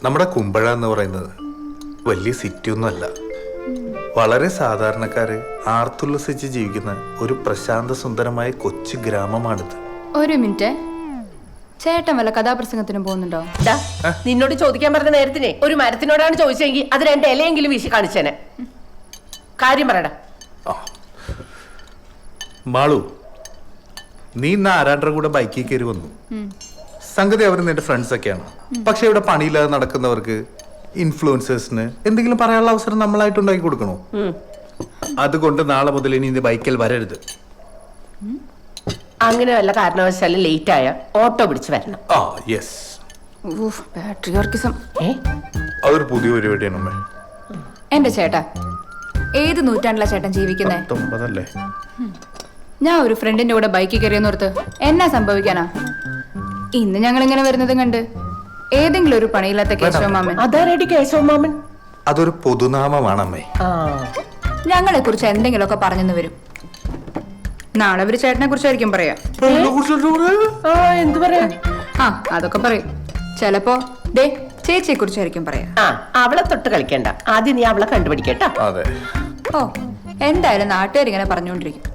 നമ്മുടെ കുമ്പഴ എന്ന് പറയുന്നത് വലിയ സിറ്റി ഒന്നുമല്ല. വളരെ സാധാരണക്കാര് ആർത്തുല്ലസിച്ച് ജീവിക്കുന്ന ഒരു പ്രശാന്ത സുന്ദരമായ കൊച്ചു ഗ്രാമമാണിത്. ഒരു മിനിറ്റ്, ചേട്ടൻ വല്ല കഥാപ്രസംഗത്തിനും പോകുന്നുണ്ടോ? നിന്നോട് ചോദിക്കാൻ പറഞ്ഞ നേരത്തിനെ ഒരു മരത്തിനോടാണ് ചോദിച്ചെങ്കിൽ അത് 2 ഇലയെങ്കിലും വീശി കാണിച്ചേനെ. കാര്യം പറയടാ. മാളു, നീ ഇന്ന് ആരാണ്ടരുടെ കൂടെ ബൈക്കിൽ കയറി വന്നു. സംഗതി അവർ നിന്റെ ഫ്രണ്ട്സ് ഒക്കെയാണ്. പക്ഷെ ഇവിടെ പണിയില്ലാതെ നടക്കുന്നവർക്ക്, ഇൻഫ്ലുവൻസേഴ്സിന് എന്തെങ്കിലും പറയാനുള്ള അവസരം നമ്മളായിട്ട് ഉണ്ടാക്കി കൊടുക്കണോ? അതുകൊണ്ട് നാളെ മുതൽ ഇനി ഇത് ബൈക്കിൽ വരരുത്. അങ്ങനെ വല്ല കാരണവശാലും ലേറ്റ് ആയ ഓട്ടോ പിടിച്ച് വരണം. അതൊരു പുതിയ പരിപാടിയാണ് അമ്മേ. എന്റെ ചേട്ടാ, ഏത് നൂറ്റാണ്ടിലാ ചേട്ടൻ ജീവിക്കുന്നേ? 19 ഞാൻ ഒരു ഫ്രണ്ടിന്റെ കൂടെ ബൈക്കിൽ കയറിയെന്നോർത്ത് എന്നാ സംഭവിക്കാനാ? ഇന്ന് ഞങ്ങൾ ഇങ്ങനെ വരുന്നതും കണ്ട് ഏതെങ്കിലും ഒരു പണിയില്ലാത്ത കേശവമാമൻ. അതാരടി കേശവമാമൻ? അതൊരു പൊതുനാമമാണ് അമ്മേ. ഞങ്ങളെ കുറിച്ച് എന്തെങ്കിലുമൊക്കെ പറഞ്ഞെന്ന് വരും. നാളെ ഒരു ചേട്ടനെ കുറിച്ചായിരിക്കും പറയാ. എന്തു പറയാ? അതൊക്കെ പറയും. ചിലപ്പോ ദേ ചേച്ചിയെ കുറിച്ചായിരിക്കും പറയാ. അവളെ തൊട്ട് കളിക്കണ്ട, ആദ്യം നീ അവളെ കണ്ടുപിടിക്കട്ടോ. അതെ. ഓ, എന്തായാലും നാട്ടുകാരിങ്ങനെ പറഞ്ഞുകൊണ്ടിരിക്കും.